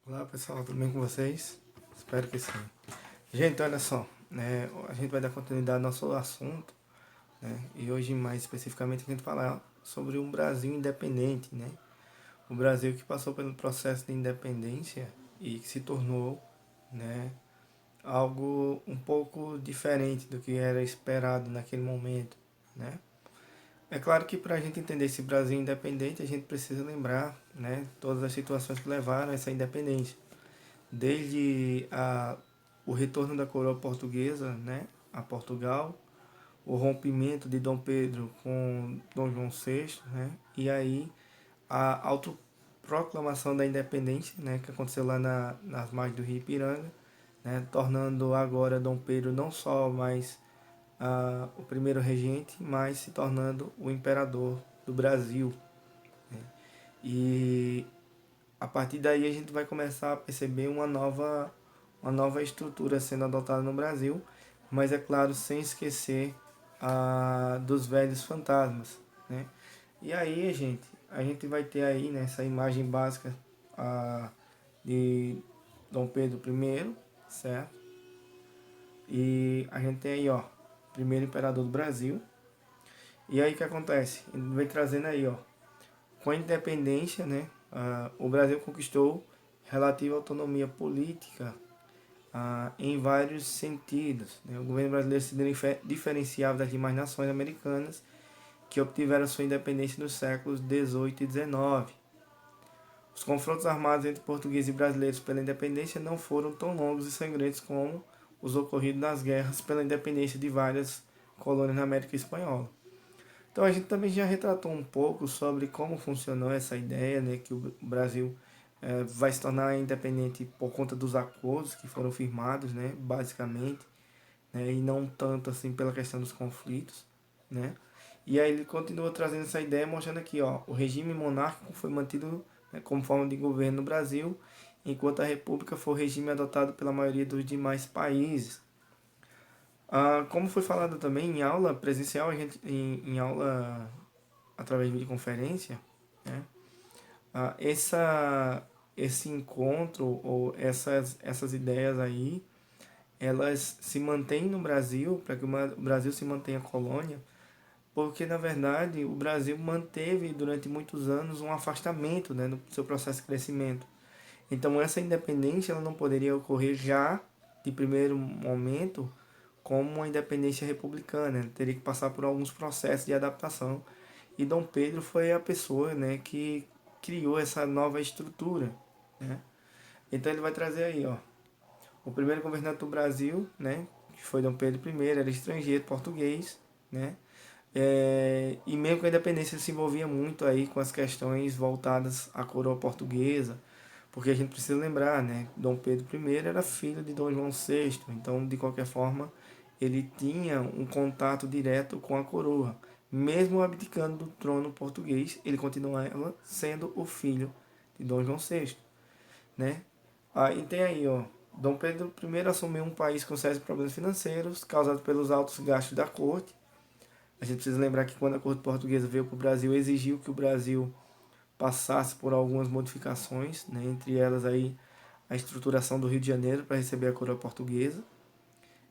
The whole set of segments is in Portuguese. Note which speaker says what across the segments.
Speaker 1: Olá pessoal, tudo bem com vocês? Espero que sim. Gente, olha só, né? A gente vai dar continuidade ao nosso assunto, né? E hoje mais especificamente a gente falar sobre um Brasil independente, né? O Brasil que passou pelo processo de independência e que se tornou, né, algo um pouco diferente do que era esperado naquele momento, né? É claro que para a gente entender esse Brasil independente, a gente precisa lembrar, né, todas as situações que levaram a essa independência. Desde o retorno da coroa portuguesa, né, a Portugal, o rompimento de Dom Pedro com Dom João VI, né, e aí a autoproclamação da independência, né, que aconteceu lá nas margens do Rio Ipiranga, né, tornando agora Dom Pedro não só mais o primeiro regente, mas se tornando o imperador do Brasil. Né. E a partir daí a gente vai começar a perceber uma nova estrutura sendo adotada no Brasil, mas é claro, sem esquecer dos velhos fantasmas, né? E aí, gente, a gente vai ter aí nessa imagem básica de Dom Pedro I, certo? E a gente tem aí, ó, primeiro imperador do Brasil. E aí o que acontece? Ele vem trazendo aí, ó, com a independência, né, o Brasil conquistou relativa autonomia política em vários sentidos. Né? O governo brasileiro se diferenciava das demais nações americanas que obtiveram sua independência nos séculos XVIII e XIX. Os confrontos armados entre portugueses e brasileiros pela independência não foram tão longos e sangrentos como os ocorridos nas guerras pela independência de várias colônias na América Espanhola. Então a gente também já retratou um pouco sobre como funcionou essa ideia, né, que o Brasil vai se tornar independente por conta dos acordos que foram firmados, né, basicamente, né, e não tanto assim pela questão dos conflitos, né. E aí ele continua trazendo essa ideia, mostrando aqui, ó, o regime monárquico foi mantido, né, como forma de governo no Brasil, enquanto a república foi o regime adotado pela maioria dos demais países. Como foi falado também em aula presencial, a gente, em aula através de videoconferência, né? Esse encontro ou essas ideias aí, elas se mantêm no Brasil, para que o Brasil se mantenha colônia, porque na verdade o Brasil manteve durante muitos anos um afastamento, né, no seu processo de crescimento. Então essa independência ela não poderia ocorrer já de primeiro momento como uma independência republicana, ele teria que passar por alguns processos de adaptação. E Dom Pedro foi a pessoa, né, que criou essa nova estrutura, né? Então ele vai trazer aí, ó, o primeiro governante do Brasil, né, que foi Dom Pedro I, era estrangeiro, português, né? E mesmo com a independência ele se envolvia muito aí com as questões voltadas à coroa portuguesa, porque a gente precisa lembrar, né, Dom Pedro I era filho de Dom João VI, então de qualquer forma ele tinha um contato direto com a coroa. Mesmo abdicando do trono português, ele continuava sendo o filho de Dom João VI, né? E tem aí, ó, Dom Pedro I assumiu um país com sérios problemas financeiros causados pelos altos gastos da corte. A gente precisa lembrar que quando a corte portuguesa veio para o Brasil, exigiu que o Brasil passasse por algumas modificações, né? Entre elas aí a estruturação do Rio de Janeiro para receber a coroa portuguesa.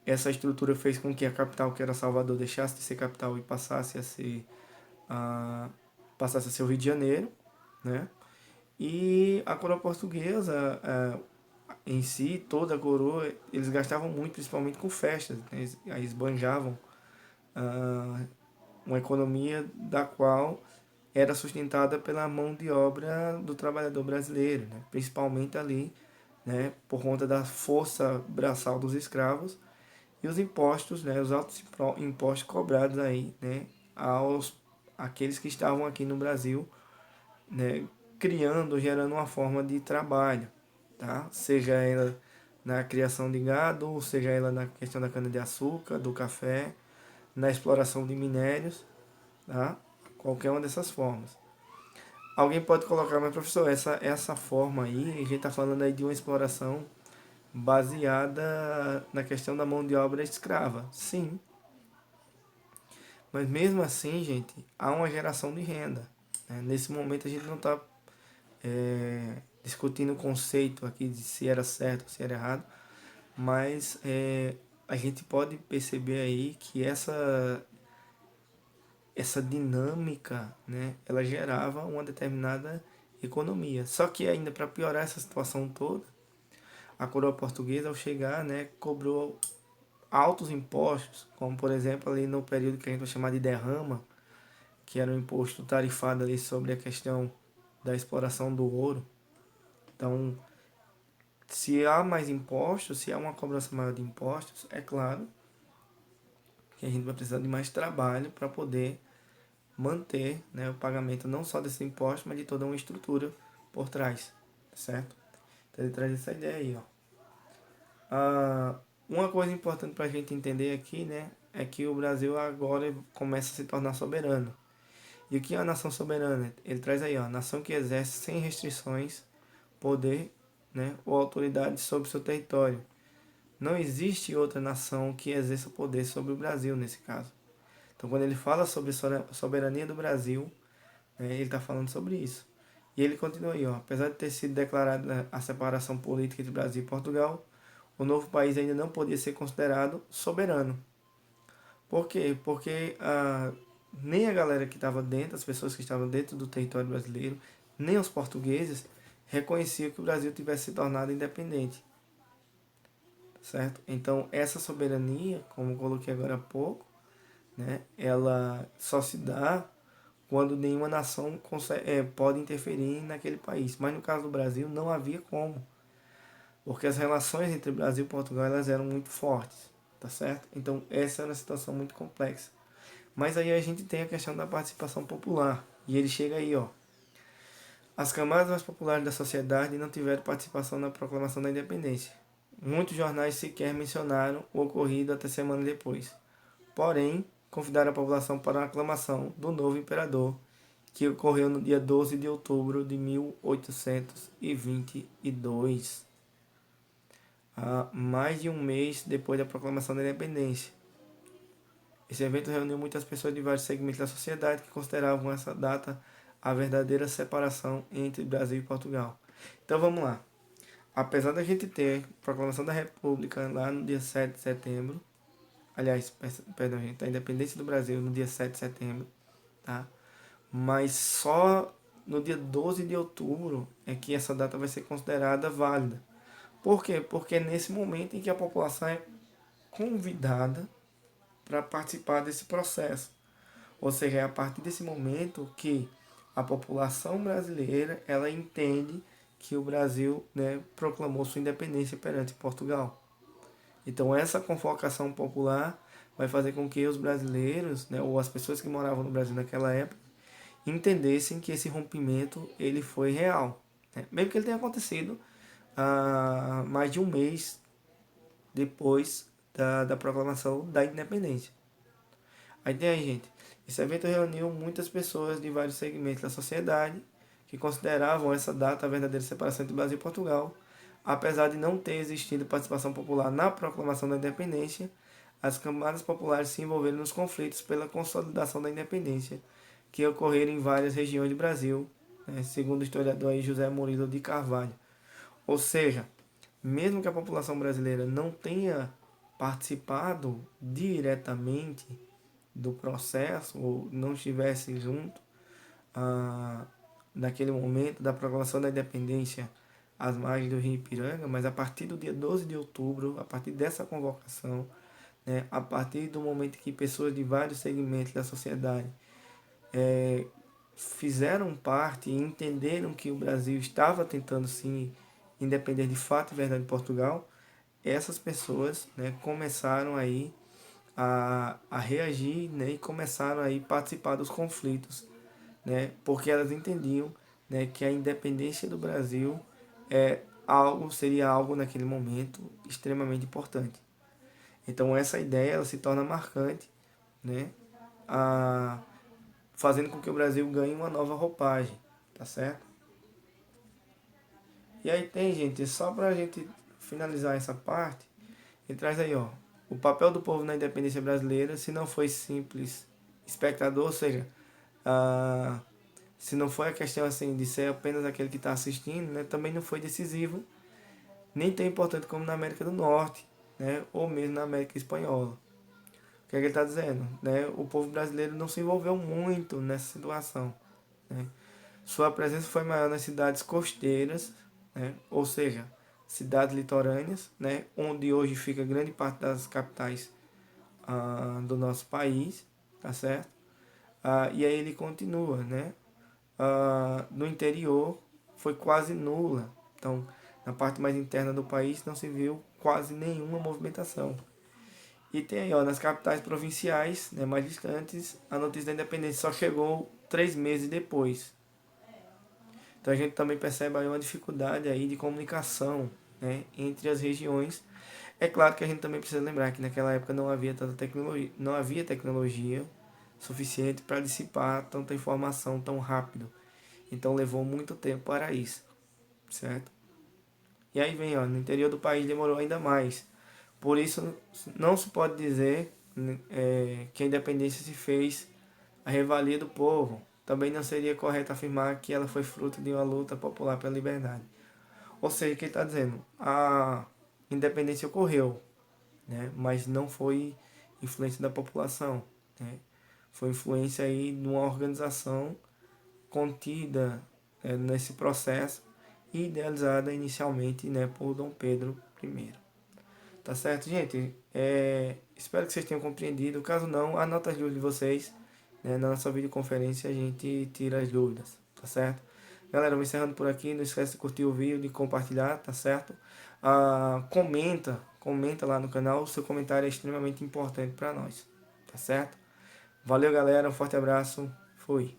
Speaker 1: Essa estrutura fez com que a capital, que era Salvador, deixasse de ser capital e a, passasse a ser o Rio de Janeiro, né? E a coroa portuguesa, em si, toda a coroa, eles gastavam muito, principalmente com festas, né? Eles esbanjavam ah, uma economia da qual era sustentada pela mão de obra do trabalhador brasileiro, né? Principalmente ali, né, por conta da força braçal dos escravos e os impostos, né, os altos impostos cobrados aí, né, aos aqueles que estavam aqui no Brasil, né, criando, gerando uma forma de trabalho, tá? Seja ela na criação de gado, ou seja ela na questão da cana de açúcar, do café, na exploração de minérios, tá? Qualquer uma dessas formas. Alguém pode colocar, mas professor, essa forma aí, a gente está falando aí de uma exploração baseada na questão da mão de obra escrava. Sim, mas mesmo assim, gente, há uma geração de renda. Né? Nesse momento a gente não está discutindo o conceito aqui de se era certo ou se era errado, mas a gente pode perceber aí que essa dinâmica, né, ela gerava uma determinada economia. Só que ainda para piorar essa situação toda, a coroa portuguesa ao chegar, né, cobrou altos impostos, como por exemplo ali no período que a gente vai chamar de derrama, que era um imposto tarifado ali sobre a questão da exploração do ouro. Então, se há mais impostos, se há uma cobrança maior de impostos, é claro que a gente vai precisar de mais trabalho para poder manter, né, o pagamento não só desse imposto, mas de toda uma estrutura por trás, certo? Então ele traz essa ideia aí, ó. Uma coisa importante para a gente entender aqui, né, é que o Brasil agora começa a se tornar soberano. E o que é a nação soberana? Ele traz aí, ó, nação que exerce sem restrições poder, né, ou autoridade sobre seu território. Não existe outra nação que exerça poder sobre o Brasil nesse caso. Então, quando ele fala sobre soberania do Brasil, né, ele está falando sobre isso. E ele continua aí, ó, apesar de ter sido declarada a separação política entre Brasil e Portugal, o novo país ainda não podia ser considerado soberano. Por quê? Porque nem a galera que estava dentro, as pessoas que estavam dentro do território brasileiro, nem os portugueses reconheciam que o Brasil tivesse se tornado independente. Certo? Então, essa soberania, como eu coloquei agora há pouco, né, ela só se dá quando nenhuma nação pode interferir naquele país. Mas no caso do Brasil, não havia como, porque as relações entre Brasil e Portugal elas eram muito fortes, tá certo? Então, essa era uma situação muito complexa. Mas aí a gente tem a questão da participação popular, e ele chega aí, ó. As camadas mais populares da sociedade não tiveram participação na proclamação da independência. Muitos jornais sequer mencionaram o ocorrido até semana depois. Porém, convidaram a população para uma aclamação do novo imperador, que ocorreu no dia 12 de outubro de 1822, mais de um mês depois da proclamação da independência. Esse evento reuniu muitas pessoas de vários segmentos da sociedade que consideravam essa data a verdadeira separação entre Brasil e Portugal. Então vamos lá. Apesar da gente ter a proclamação da República lá no dia 7 de setembro, aliás, perdão, gente, a independência do Brasil no dia 7 de setembro, tá? Mas só no dia 12 de outubro é que essa data vai ser considerada válida. Por quê? Porque é nesse momento em que a população é convidada para participar desse processo. Ou seja, é a partir desse momento que a população brasileira ela entende que o Brasil, né, proclamou sua independência perante Portugal. Então essa convocação popular vai fazer com que os brasileiros, né, ou as pessoas que moravam no Brasil naquela época, entendessem que esse rompimento ele foi real, né? Mesmo que ele tenha acontecido mais de um mês depois da proclamação da independência. Aí tem aí, gente, esse evento reuniu muitas pessoas de vários segmentos da sociedade que consideravam essa data a verdadeira separação entre Brasil e Portugal. Apesar de não ter existido participação popular na proclamação da independência, as camadas populares se envolveram nos conflitos pela consolidação da independência, que ocorreram em várias regiões do Brasil, né, segundo o historiador aí José Murilo de Carvalho. Ou seja, mesmo que a população brasileira não tenha participado diretamente do processo ou não estivesse junto naquele momento da proclamação da independência às margens do Rio Ipiranga, mas a partir do dia 12 de outubro, a partir dessa convocação, né, a partir do momento que pessoas de vários segmentos da sociedade fizeram parte e entenderam que o Brasil estava tentando se independer de fato e verdade de Portugal, essas pessoas, né, começaram aí a reagir, né, e começaram aí participar dos conflitos, né, porque elas entendiam, né, que a independência do Brasil seria algo naquele momento extremamente importante. Então essa ideia ela se torna marcante, né, fazendo com que o Brasil ganhe uma nova roupagem, tá certo? E aí tem, gente, só pra gente finalizar essa parte, ele traz aí, ó, o papel do povo na independência brasileira, se não foi simples espectador, ou seja, se não foi a questão assim de ser apenas aquele que está assistindo, né, também não foi decisivo, nem tão importante como na América do Norte, né, ou mesmo na América Espanhola. O que é que ele está dizendo? Né? O povo brasileiro não se envolveu muito nessa situação. Né? Sua presença foi maior nas cidades costeiras, né? Ou seja, cidades litorâneas, né? Onde hoje fica grande parte das capitais do nosso país, tá certo? E aí ele continua, né? No interior foi quase nula. Então, na parte mais interna do país não se viu quase nenhuma movimentação. E tem aí, ó, nas capitais provinciais, né, mais distantes, a notícia da independência só chegou 3 meses depois. Então a gente também percebe aí uma dificuldade aí de comunicação, né, entre as regiões. É claro que a gente também precisa lembrar que naquela época não havia tanta tecnologia, não havia tecnologia suficiente para dissipar tanta informação tão rápido. Então levou muito tempo para isso, certo? E aí vem, ó, no interior do país demorou ainda mais. Por isso não se pode dizer que a independência se fez a revalia do povo. Também não seria correto afirmar que ela foi fruto de uma luta popular pela liberdade. Ou seja, o que ele está dizendo? A independência ocorreu, né? Mas não foi influência da população. Né? Foi influência aí de uma organização contida nesse processo e idealizada inicialmente, né, por Dom Pedro I. Tá certo, gente? Espero que vocês tenham compreendido. Caso não, anota as dúvidas de vocês. Né? Na nossa videoconferência a gente tira as dúvidas, tá certo? Galera, vou encerrando por aqui. Não esquece de curtir o vídeo, de compartilhar, tá certo? Comenta lá no canal. O seu comentário é extremamente importante para nós, tá certo? Valeu, galera. Um forte abraço. Fui.